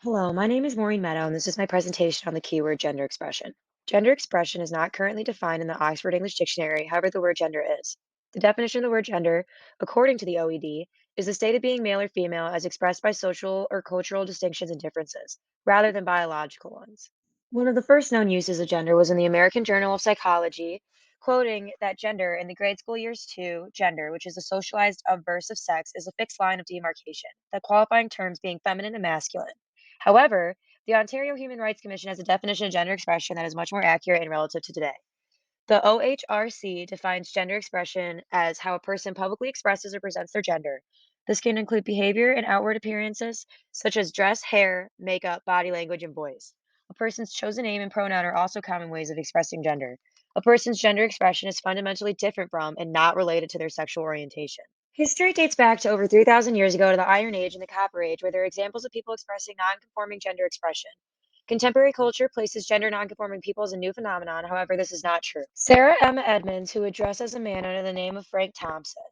Hello, my name is Maureen Meadow, and this is my presentation on the keyword gender expression. Gender expression is not currently defined in the Oxford English Dictionary, however, the word gender is. The definition of the word gender, according to the OED, is the state of being male or female as expressed by social or cultural distinctions and differences, rather than biological ones. One of the first known uses of gender was in the American Journal of Psychology, quoting that gender in the grade school years 2, gender, which is the socialized obverse of sex, is a fixed line of demarcation, the qualifying terms being feminine and masculine. However, the Ontario Human Rights Commission has a definition of gender expression that is much more accurate and relative to today. The OHRC defines gender expression as how a person publicly expresses or presents their gender. This can include behavior and outward appearances, such as dress, hair, makeup, body language, and voice. A person's chosen name and pronoun are also common ways of expressing gender. A person's gender expression is fundamentally different from and not related to their sexual orientation. History dates back to over 3,000 years ago to the Iron Age and the Copper Age, where there are examples of people expressing nonconforming gender expression. Contemporary culture places gender nonconforming people as a new phenomenon, however, this is not true. Sarah Emma Edmonds, who would dress as a man under the name of Frank Thompson.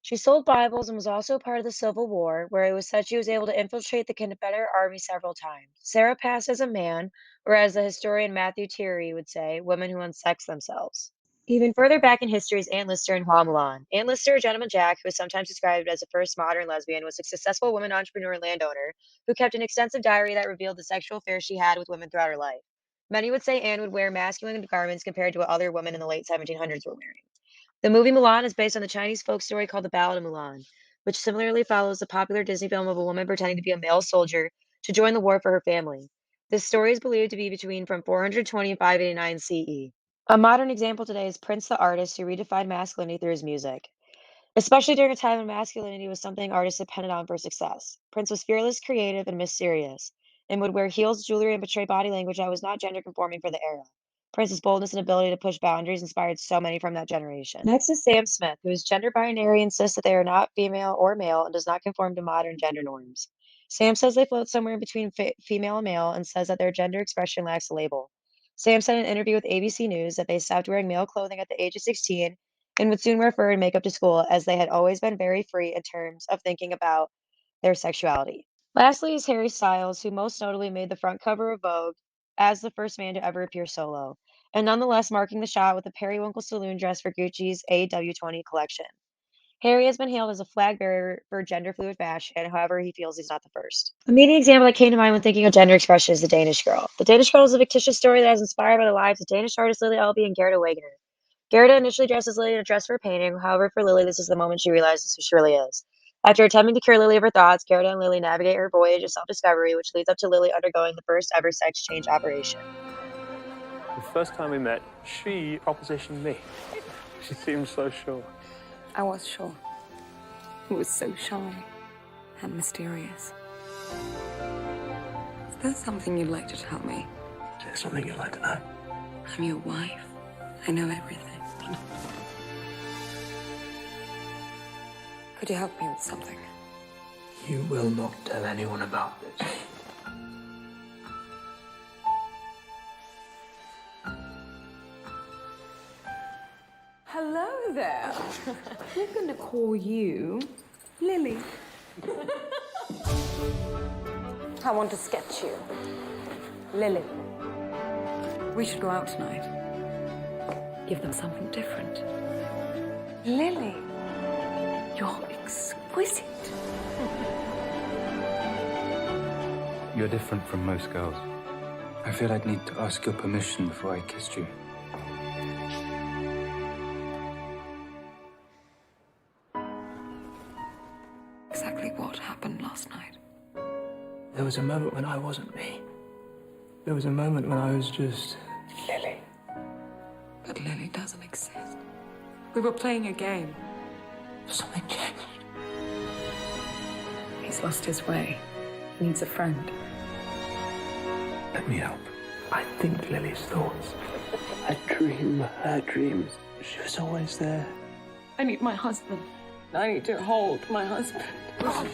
She sold Bibles and was also part of the Civil War, where it was said she was able to infiltrate the Confederate Army several times. Sarah passed as a man, or as the historian Matthew Thierry would say, women who unsex themselves. Even further back in history is Anne Lister and Hua Mulan. Anne Lister, or Gentleman Jack, who is sometimes described as the first modern lesbian, was a successful woman entrepreneur and landowner who kept an extensive diary that revealed the sexual affairs she had with women throughout her life. Many would say Anne would wear masculine garments compared to what other women in the late 1700s were wearing. The movie Mulan is based on the Chinese folk story called The Ballad of Mulan, which similarly follows the popular Disney film of a woman pretending to be a male soldier to join the war for her family. This story is believed to be between from 420 and 589 CE. A modern example today is Prince the artist who redefined masculinity through his music, especially during a time when masculinity was something artists depended on for success. Prince was fearless, creative, and mysterious, and would wear heels, jewelry, and portray body language that was not gender conforming for the era. Prince's boldness and ability to push boundaries inspired so many from that generation. Next is Sam Smith, who is gender binary, insists that they are not female or male, and does not conform to modern gender norms. Sam says they float somewhere in between female and male, and says that their gender expression lacks a label. Sam said in an interview with ABC News that they stopped wearing male clothing at the age of 16 and would soon wear fur and makeup to school, as they had always been very free in terms of thinking about their sexuality. Lastly is Harry Styles, who most notably made the front cover of Vogue as the first man to ever appear solo, and nonetheless marking the shot with a periwinkle saloon dress for Gucci's AW20 collection. Harry has been hailed as a flag bearer for gender fluid fashion, however, he feels he's not the first. A media example that came to mind when thinking of gender expression is the Danish Girl. The Danish Girl is a fictitious story that is inspired by the lives of Danish artists Lily Elbe and Gerda Wegener. Gerda initially dressed as Lily in a dress for a painting, however, for Lily, this is the moment she realizes who she really is. After attempting to cure Lily of her thoughts, Gerda and Lily navigate her voyage of self-discovery, which leads up to Lily undergoing the first ever sex change operation. The first time we met, she propositioned me. She seemed so sure. I was sure. He was so shy and mysterious. Is there something you'd like to tell me? Is there something you'd like to know? I'm your wife. I know everything. Could you help me with something? You will not tell anyone about this. Hello there. We're going to call you Lily. I want to sketch you. Lily. We should go out tonight. Give them something different. Lily, you're exquisite. You're different from most girls. I feel I'd need to ask your permission before I kissed you. Exactly what happened last night? There was a moment when I wasn't me. There was a moment when I was just Lily. But Lily doesn't exist. We were playing a game. Something changed. He's lost his way. He needs a friend. Let me help. I think Lily's thoughts. I dream her dreams. She was always there. I need my husband. I need to hold my husband. Are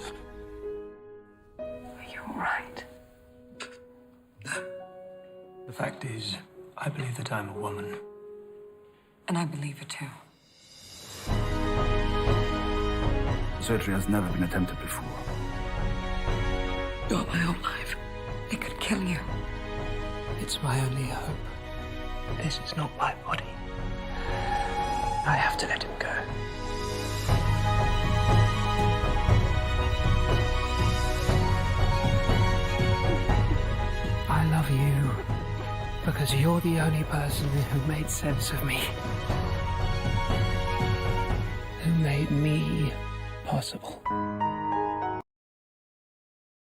you all right? The fact is, I believe that I'm a woman. And I believe it too. Surgery has never been attempted before. You're my whole life. I kill you. It's my only hope. This is not my body. I have to let him go. I love you because you're the only person who made sense of me. Who made me possible.